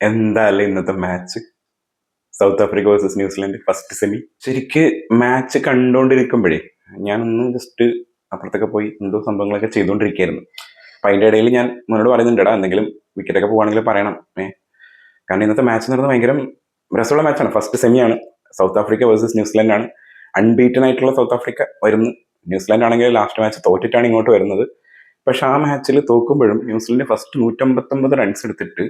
എന്തായാലും ഇന്നത്തെ match south Africa versus New Zealand first semi. ശരിക്ക് മാച്ച് കണ്ടുകൊണ്ടിരിക്കുമ്പോഴേ ഞാനൊന്ന് ജസ്റ്റ് അപ്പുറത്തൊക്കെ പോയി എന്തോ സംഭവങ്ങളൊക്കെ ചെയ്തുകൊണ്ടിരിക്കുകയായിരുന്നു. അപ്പം അതിൻ്റെ ഇടയിൽ ഞാൻ മുന്നോട് പറയുന്നുണ്ടടാ, എന്തെങ്കിലും വിക്കറ്റൊക്കെ പോവാണെങ്കിൽ പറയണം. കാരണം ഇന്നത്തെ മാച്ച് നടന്നത് ഭയങ്കര രസമുള്ള മാച്ചാണ്. First സെമിയാണ്. South Africa versus New Zealand ആണ്. അൺബീറ്റൻ ആയിട്ടുള്ള സൗത്ത് ആഫ്രിക്ക വരുന്നു. ന്യൂസിലാൻഡ് ആണെങ്കിൽ ലാസ്റ്റ് മാച്ച് തോറ്റിട്ടാണ് ഇങ്ങോട്ട് വരുന്നത്. പക്ഷെ ആ മാച്ചിൽ തോക്കുമ്പോഴും ന്യൂസിലാൻഡ് ഫസ്റ്റ് 159 റൺസ് എടുത്തിട്ട്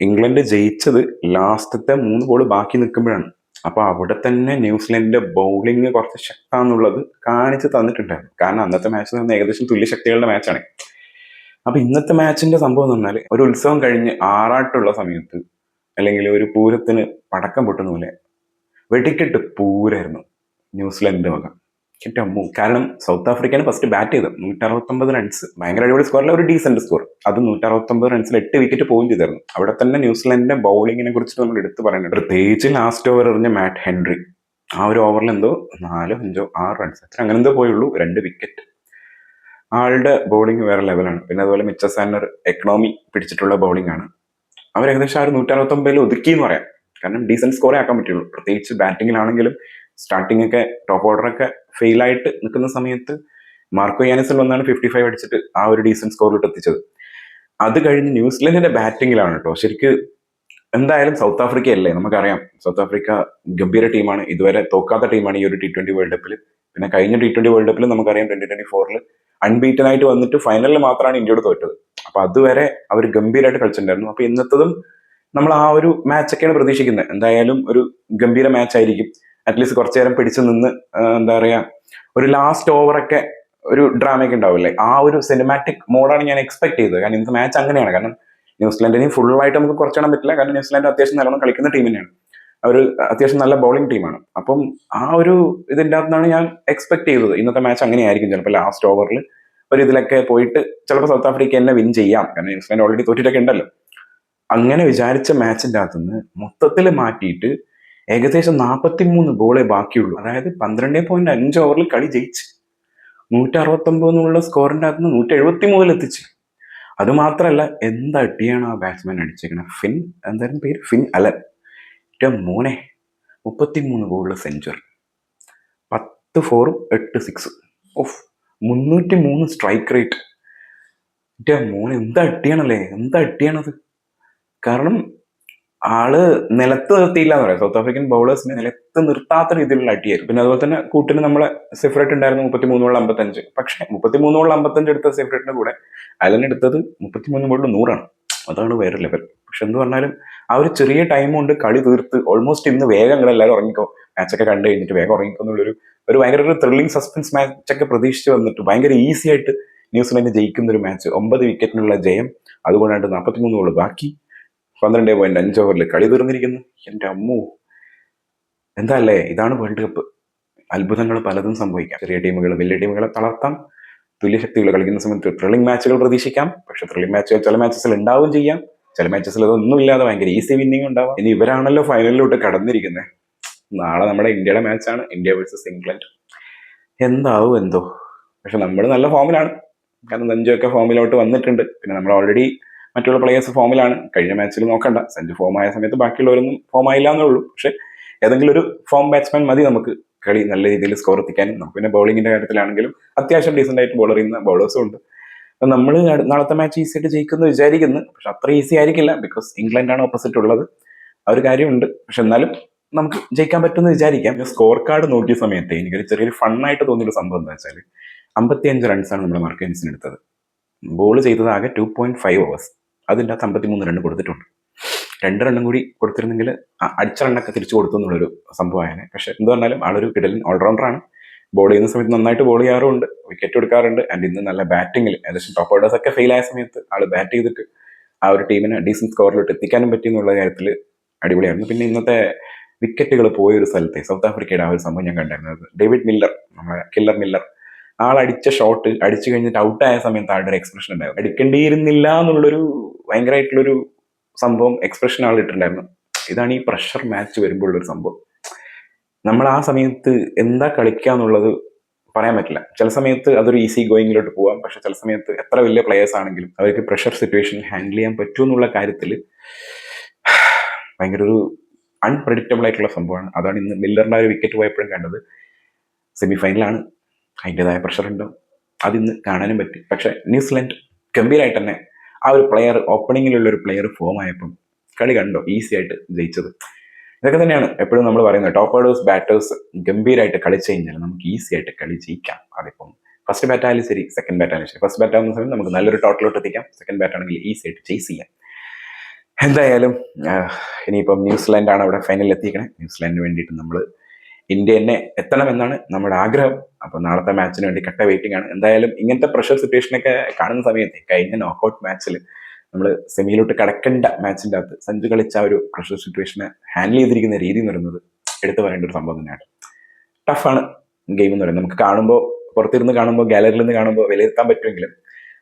ഇംഗ്ലണ്ട് ജയിച്ചത് ലാസ്റ്റത്തെ 3 ബോൾ ബാക്കി നിൽക്കുമ്പോഴാണ്. അപ്പൊ അവിടെ തന്നെ ന്യൂസിലൻഡിന്റെ ബൗളിംഗ് കുറച്ച് ശക്താന്നുള്ളത് കാണിച്ച് തന്നിട്ടുണ്ടായിരുന്നു. കാരണം അന്നത്തെ മാച്ച് നടന്ന ഏകദേശം തുല്യശക്തികളുടെ മാച്ചാണ്. അപ്പൊ ഇന്നത്തെ മാച്ചിന്റെ സംഭവം എന്ന് പറഞ്ഞാൽ, ഒരു ഉത്സവം കഴിഞ്ഞ് ആറാട്ടുള്ള സമയത്ത് അല്ലെങ്കിൽ ഒരു പൂരത്തിന് പടക്കം പൊട്ടുന്ന പോലെ വെടിക്കെട്ട് പൂരായിരുന്നു ന്യൂസിലൻഡിന്റെ വക. കാരണം സൗത്ത് ആഫ്രിക്കയാണ് ഫസ്റ്റ് ബാറ്റ് ചെയ്തത്. 169 റൺസ്, ഭയങ്കര അടിപൊളി സ്കോറിലെ ഒരു ഡീസന്റ് സ്കോർ. അത് 169 റൺസിൽ 8 വിക്കറ്റ് പോവുകയും ചെയ്തായിരുന്നു. അവിടെ തന്നെ ന്യൂസിലൻഡിന്റെ ബൗളിങ്ങിനെ കുറിച്ച് നമ്മൾ എടുത്തു പറയുന്നുണ്ട്. പ്രത്യേകിച്ച് ലാസ്റ്റ് ഓവർ എറിഞ്ഞ മാറ്റ് ഹെൻറി, ആ ഒരു ഓവറിൽ എന്തോ 4, 5, 6 റൺസ് അങ്ങനെ എന്തോ പോയുള്ളൂ, 2 വിക്കറ്റ്. ആളുടെ ബൗളിംഗ് വേറെ ലെവലാണ്. പിന്നെ അതുപോലെ മിച്ചൽ സാന്റ്നർ എക്കണോമി പിടിച്ചിട്ടുള്ള ബൗളിംഗ് ആണ്. അവർ ഏകദേശം ആ ഒരു 169 ഒതുക്കി എന്ന് പറയാം. കാരണം ഡീസന്റ് സ്കോറേ ആക്കാൻ പറ്റുള്ളൂ. പ്രത്യേകിച്ച് ബാറ്റിങ്ങിലാണെങ്കിലും സ്റ്റാർട്ടിംഗ് ഒക്കെ ടോപ്പ് ഓർഡറൊക്കെ ഫെയിലായിട്ട് നിൽക്കുന്ന സമയത്ത് മാർക്കോ യാനിസിൽ വന്നാണ് 55 അടിച്ചിട്ട് ആ ഒരു ഡീസന്റ് സ്കോറിലോട്ട് എത്തിച്ചത്. അത് കഴിഞ്ഞ് ന്യൂസിലൻഡിന്റെ ബാറ്റിങ്ങിലാണ് കേട്ടോ ശരിക്ക്. എന്തായാലും സൗത്ത് ആഫ്രിക്ക അല്ലേ, നമുക്കറിയാം സൗത്ത് ആഫ്രിക്ക ഗംഭീര ടീമാണ്. ഇതുവരെ തോക്കാത്ത ടീമാണ് ഈ ഒരു T20 വേൾഡ് കപ്പിൽ. പിന്നെ കഴിഞ്ഞ T20 വേൾഡ് കപ്പിൽ നമുക്കറിയാം 2024 അൺബീറ്റൻ ആയിട്ട് വന്നിട്ട് ഫൈനലിൽ മാത്രമാണ് ഇന്ത്യയോട് തോറ്റത്. അപ്പൊ അതുവരെ അവർ ഗംഭീരമായിട്ട് കളിച്ചിട്ടുണ്ടായിരുന്നു. അപ്പൊ ഇന്നത്തതും നമ്മൾ ആ ഒരു മാച്ചൊക്കെയാണ് പ്രതീക്ഷിക്കുന്നത്. എന്തായാലും ഒരു ഗംഭീര മാച്ച് ആയിരിക്കും. അറ്റ്ലീസ്റ്റ് കുറച്ചു നേരം പിടിച്ചു നിന്ന് എന്താ പറയാ, ഒരു ലാസ്റ്റ് ഓവറൊക്കെ ഒരു ഡ്രാമയൊക്കെ ഉണ്ടാവില്ലേ, ആ ഒരു സിനിമാറ്റിക് മോഡാണ് ഞാൻ എക്സ്പെക്ട് ചെയ്തത്. കാരണം ഇന്നത്തെ മാച്ച് അങ്ങനെയാണ്. കാരണം ന്യൂസിലാൻഡിനെയും ഫുള്ളായിട്ട് നമുക്ക് കുറച്ചിടാൻ പറ്റില്ല. കാരണം ന്യൂസിലാൻഡ് അത്യാവശ്യം നല്ലോണം കളിക്കുന്ന ടീം തന്നെയാണ്. അവർ അത്യാവശ്യം നല്ല ബൗളിംഗ് ടീമാണ്. അപ്പം ആ ഒരു ഇതിൻ്റെ അകത്താണ് ഞാൻ എക്സ്പെക്ട് ചെയ്തത് ഇന്നത്തെ മാച്ച് അങ്ങനെയായിരിക്കും. ചിലപ്പോൾ ലാസ്റ്റ് ഓവറിൽ ഒരു ഇതിലൊക്കെ പോയിട്ട് ചിലപ്പോൾ സൗത്ത് ആഫ്രിക്ക തന്നെ വിൻ ചെയ്യാം. കാരണം ന്യൂസിലാൻഡ് ഓൾറെഡി തോറ്റിട്ടൊക്കെ ഉണ്ടല്ലോ. അങ്ങനെ വിചാരിച്ച മാച്ചിൻ്റെ അകത്തുനിന്ന് മൊത്തത്തിൽ മാറ്റിയിട്ട് ഏകദേശം 43 ബോളേ ബാക്കിയുള്ളൂ. അതായത് 12.5 ഓവറിൽ കളി ജയിച്ച് 169 എന്നുള്ള സ്കോറിന്റെ അകത്ത് 173 എത്തിച്ച്. അത് മാത്രല്ല, എന്താ അടിയാണ് ആ ബാറ്റ്സ്മാൻ അടിച്ചേക്കണേ. എന്തായാലും പേര് ഫിൻ അലൻ. മോനെ, 33 ബോളിൽ സെഞ്ചുറി, 10 4ഉം 8 6. Of, 303 strike rate. മോനെ, എന്താ അടിയാണല്ലേ, എന്താ അടിയാണത്. കാരണം ആള് നിലത്ത് നിർത്തിയില്ല എന്ന് പറയാം. സൗത്ത് ആഫ്രിക്കൻ ബൗളേഴ്സിനെ നിലത്ത് നിർത്താത്ത രീതിയിലുള്ള അടിയായിരുന്നു. പിന്നെ അതുപോലെ തന്നെ കൂട്ടിന് നമ്മളെ സെഫ്രേറ്റ് ഉണ്ടായിരുന്നു 33-55. പക്ഷെ 33-55 എടുത്ത സെഫ്രേറ്റിന്റെ കൂടെ അലൻ എടുത്തത് 33 ബോളിൽ 100ആണ്. അതാണ് വേറെ ലെവൽ. പക്ഷെ എന്ത് പറഞ്ഞാലും ആ ഒരു ചെറിയ ടൈം കൊണ്ട് കളി തീർത്ത് ഓൾമോസ്റ്റ് ഇന്ന് വേഗം എല്ലാവരും ഉറങ്ങിക്കോ, മാച്ചൊക്കെ കണ്ടു കഴിഞ്ഞിട്ട് വേഗം ഉറങ്ങിക്കോ എന്നുള്ളൊരു ഭയങ്കര ഒരു ത്രില്ലിംഗ് സസ്പെൻസ് മാച്ചൊക്കെ പ്രതീക്ഷിച്ച് വന്നിട്ട് ഭയങ്കര ഈസി ആയിട്ട് ന്യൂസിലൻഡ് ജയിക്കുന്ന ഒരു മാച്ച്. 9 വിക്കറ്റിനുള്ള ജയം. അതുകൊണ്ടായിട്ട് 43 ബോൾ ബാക്കി, 12.5 ഓവറിൽ കളി തീർന്നിരിക്കുന്നു. എൻ്റെ അമ്മോ, എന്താ അല്ലേ, ഇതാണ് വേൾഡ് കപ്പ്. അത്ഭുതങ്ങൾ പലതും സംഭവിക്കാം. ചെറിയ ടീമുകൾ വലിയ ടീമുകളെ തളർത്താം. തുല്യശക്തികൾ കളിക്കുന്ന സമയത്ത് ത്രില്ലിംഗ് മാച്ചുകൾ പ്രതീക്ഷിക്കാം. പക്ഷെ ത്രില്ലിംഗ് മാച്ചുകൾ ചില മാച്ചസിൽ ഉണ്ടാവും ചെയ്യാം, ചില മാച്ചസിൽ അതൊന്നും ഇല്ലാതെ ഭയങ്കര ഈസി വിന്നിങ് ഉണ്ടാവാം. ഇനി ഇവരാണല്ലോ ഫൈനലിലോട്ട് കടന്നിരിക്കുന്നത്. നാളെ നമ്മുടെ ഇന്ത്യയുടെ മാച്ചാണ്, ഇന്ത്യ വേഴ്സസ് ഇംഗ്ലണ്ട്. എന്താവും എന്തോ. പക്ഷെ നമ്മൾ നല്ല ഫോമിലാണ്. കാരണം സഞ്ജുവൊക്കെ ഫോമിലോട്ട് വന്നിട്ടുണ്ട്. പിന്നെ നമ്മൾ ഓൾറെഡി മറ്റുള്ള പ്ലേയേഴ്സ് ഫോമിലാണ്. കഴിഞ്ഞ മാച്ചിൽ നോക്കണ്ട, സഞ്ജു ഫോം ആയ സമയത്ത് ബാക്കിയുള്ളവരൊന്നും ഫോം ആയില്ല എന്നേ ഉള്ളൂ. പക്ഷെ ഏതെങ്കിലും ഒരു ഫോം ബാറ്റ്സ്മാൻ മതി നമുക്ക് കളി നല്ല രീതിയിൽ സ്കോർ എത്തിക്കാനും. നമുക്ക് പിന്നെ ബൗളിങ്ങിന്റെ കാര്യത്തിലാണെങ്കിലും അത്യാവശ്യം ഡീസന്റ് ആയിട്ട് ബോളർ ചെയ്യുന്ന ബൗളേഴ്സും ഉണ്ട്. അപ്പൊ നമ്മൾ നാളത്തെ മാച്ച് ഈസി ആയിട്ട് ജയിക്കുന്നു വിചാരിക്കുന്നു. പക്ഷെ അത്ര ഈസി ആയിരിക്കില്ല, ബിക്കോസ് ഇംഗ്ലണ്ടാണ് ഓപ്പോസിറ്റ് ഉള്ളത്. ആ ഒരു കാര്യമുണ്ട്. പക്ഷെ എന്നാലും നമുക്ക് ജയിക്കാൻ പറ്റുമെന്ന് വിചാരിക്കാം. സ്കോർ കാർഡ് നോക്കിയ സമയത്ത് എനിക്കൊരു ചെറിയൊരു ഫണ്ണായിട്ട് തോന്നിയൊരു സംഭവം എന്താ വെച്ചാൽ, 55 റൺസാണ് നമ്മൾ മാർക്കൻസിന് എടുത്തത്. ബോൾ ചെയ്തത് ആകെ 2.5 ഓവേഴ്സ്. അതിൻ്റെ അകത്ത് 53 റണ്ണ് കൊടുത്തിട്ടുണ്ട്. 2 റണ്ണും കൂടി കൊടുത്തിരുന്നെങ്കിൽ അടിച്ച റണ്ണൊക്കെ തിരിച്ചു കൊടുത്തു എന്നുള്ളൊരു സംഭവമാണ്. പക്ഷെ എന്ത് പറഞ്ഞാലും ആളൊരു കിടലൻ ഓൾറൗണ്ടറാണ്. ബോൾ ചെയ്യുന്ന സമയത്ത് നന്നായിട്ട് ബോൾ ചെയ്യാറുണ്ട്, വിക്കറ്റ് എടുക്കാറുണ്ട്. ആൻഡ് ഇന്ന് നല്ല ബാറ്റിങ്ങിൽ ഏകദേശം ടോപ്പ് ഓർഡേഴ്സ് ഒക്കെ ഫെയിൽ ആയ സമയത്ത് ആൾ ബാറ്റ് ചെയ്തിട്ട് ആ ഒരു ടീമിനെ ഡീസന്റ് സ്കോറിലോട്ട് എത്തിക്കാനും പറ്റി എന്നുള്ള കാര്യത്തിൽ അടിപൊളിയായിരുന്നു. പിന്നെ ഇന്നത്തെ വിക്കറ്റുകൾ പോയൊരു സ്ഥലത്തെ സൗത്ത് ആഫ്രിക്കയുടെ ആ ഒരു സംഭവം ഞാൻ കണ്ടായിരുന്നത്. ഡേവിഡ് മില്ലർ, നമ്മുടെ കില്ലർ മില്ലർ, ആളടിച്ച ഷോട്ട് അടിച്ചു കഴിഞ്ഞിട്ട് ഔട്ടായ സമയത്ത് ആളുടെ ഒരു എക്സ്പ്രഷൻ ഉണ്ടായിരുന്നു. അടിക്കേണ്ടിയിരുന്നില്ല എന്നുള്ളൊരു ഭയങ്കരമായിട്ടുള്ളൊരു സംഭവം എക്സ്പ്രഷൻ ആൾ ഇട്ടിട്ടുണ്ടായിരുന്നു. ഇതാണ് ഈ പ്രഷർ മാച്ച് വരുമ്പോൾ ഉള്ളൊരു സംഭവം. നമ്മൾ ആ സമയത്ത് എന്താ കളിക്കുക എന്നുള്ളത് പറയാൻ പറ്റില്ല. ചില സമയത്ത് അതൊരു ഈസി ഗോയിങ്ങിലോട്ട് പോകാം. പക്ഷെ ചില സമയത്ത് എത്ര വലിയ പ്ലേയേഴ്സ് ആണെങ്കിലും അവർക്ക് പ്രഷർ സിറ്റുവേഷൻ ഹാൻഡിൽ ചെയ്യാൻ പറ്റുമെന്നുള്ള കാര്യത്തിൽ ഭയങ്കര ഒരു അൺപ്രഡിക്റ്റബിൾ ആയിട്ടുള്ള സംഭവമാണ്. അതാണ് ഇന്ന് മില്ലറിൻ്റെ ഒരു വിക്കറ്റ് പോയപ്പോഴും കണ്ടത്. സെമി ഫൈനലാണ്, അതിൻ്റെതായ പ്രഷർ ഉണ്ടാവും, അതിന്ന് കാണാനും പറ്റി. പക്ഷെ ന്യൂസിലൻഡ് ഗംഭീരമായിട്ട് തന്നെ ആ ഒരു പ്ലെയർ, ഓപ്പണിങ്ങിലുള്ള ഒരു പ്ലെയർ ഫോം ആയപ്പം കളി കണ്ടോ ഈസി ആയിട്ട് ജയിച്ചത്. ഇതൊക്കെ തന്നെയാണ് എപ്പോഴും നമ്മൾ പറയുന്നത്, ടോപ്പ് ഓർഡേഴ്സ് ബാറ്റേഴ്സ് ഗംഭീരമായിട്ട് കളിച്ചു കഴിഞ്ഞാൽ നമുക്ക് ഈസി ആയിട്ട് കളി ജയിക്കാം. അതിപ്പം ഫസ്റ്റ് ബാറ്റ് ആയാലും ശരി, സെക്കൻഡ് ബാറ്റ് ആയാലും ശരി. ഫസ്റ്റ് ബാറ്റ് ആകുന്ന സമയം നമുക്ക് നല്ലൊരു ടോട്ടലോട്ട് എത്തിക്കാം, സെക്കൻഡ് ബാറ്റ് ആണെങ്കിൽ ഈസി ആയിട്ട് ചേസ് ചെയ്യാം. എന്തായാലും ഇനിയിപ്പം ന്യൂസിലാൻഡാണ് അവിടെ ഫൈനലിൽ എത്തിക്കണേ. ന്യൂസിലാൻഡിന് വേണ്ടിയിട്ട് നമ്മൾ ഇന്ത്യ തന്നെ എത്തണമെന്നാണ് നമ്മുടെ ആഗ്രഹം. അപ്പോൾ നാളത്തെ മാച്ചിന് വേണ്ടി കട്ട വെയിറ്റിംഗ് ആണ്. എന്തായാലും ഇങ്ങനത്തെ പ്രഷർ സിറ്റുവേഷനൊക്കെ കാണുന്ന സമയത്ത് കഴിഞ്ഞ നോക്കൗട്ട് മാച്ചിൽ നമ്മൾ സെമിയിലോട്ട് കടക്കേണ്ട മാച്ചിൻ്റെ അകത്ത് സഞ്ജു കളിച്ച ഒരു പ്രഷർ സിറ്റുവേഷനെ ഹാൻഡിൽ ചെയ്തിരിക്കുന്ന രീതി എന്ന് പറയുന്നത് എടുത്തു പറയേണ്ട ഒരു സംഭവം തന്നെയാണ്. ടഫാണ് ഗെയിം എന്ന് പറയുന്നത്. നമുക്ക് കാണുമ്പോൾ, പുറത്തിരുന്ന് കാണുമ്പോൾ, ഗാലറിയിൽ നിന്ന് കാണുമ്പോൾ വിലയിരുത്താൻ പറ്റുമെങ്കിലും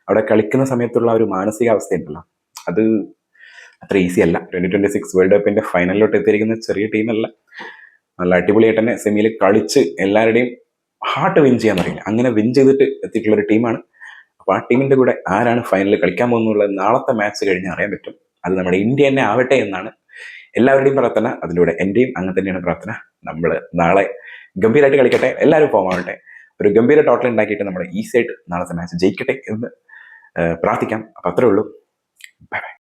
അവിടെ കളിക്കുന്ന സമയത്തുള്ള ഒരു മാനസികാവസ്ഥ ഉണ്ടല്ലോ, അത് അത്ര ഈസി അല്ല. 2026 വേൾഡ് കപ്പിന്റെ ഫൈനലിലോട്ട് എത്തിയിരിക്കുന്ന ചെറിയ ടീമല്ല. നല്ല അടിപൊളിയായിട്ട് തന്നെ സെമിയിൽ കളിച്ച് എല്ലാവരുടെയും ഹാർട്ട് വിൻ ചെയ്യാൻ അറിയില്ല, അങ്ങനെ വിൻ ചെയ്തിട്ട് എത്തിയിട്ടുള്ള ഒരു ടീമാണ്. അപ്പോൾ ആ ടീമിന്റെ കൂടെ ആരാണ് ഫൈനലിൽ കളിക്കാൻ പോകുന്നുള്ളത് നാളത്തെ മാച്ച് കഴിഞ്ഞ് അറിയാൻ പറ്റും. അത് നമ്മുടെ ഇന്ത്യ തന്നെ ആവട്ടെ എന്നാണ് എല്ലാവരുടെയും പ്രാർത്ഥന. അതിലൂടെ എൻ്റെയും അങ്ങനെ തന്നെയാണ് പ്രാർത്ഥന. നമ്മൾ നാളെ ഗംഭീരമായിട്ട് കളിക്കട്ടെ, എല്ലാവരും ഫോം ആവട്ടെ, ഒരു ഗംഭീര ടോട്ടൽ ഉണ്ടാക്കിയിട്ട് നമ്മൾ ഈസി ആയിട്ട് നാളത്തെ മാച്ച് ജയിക്കട്ടെ എന്ന് പ്രാർത്ഥിക്കാം. അപ്പം അത്രേ ഉള്ളൂ. Bye bye.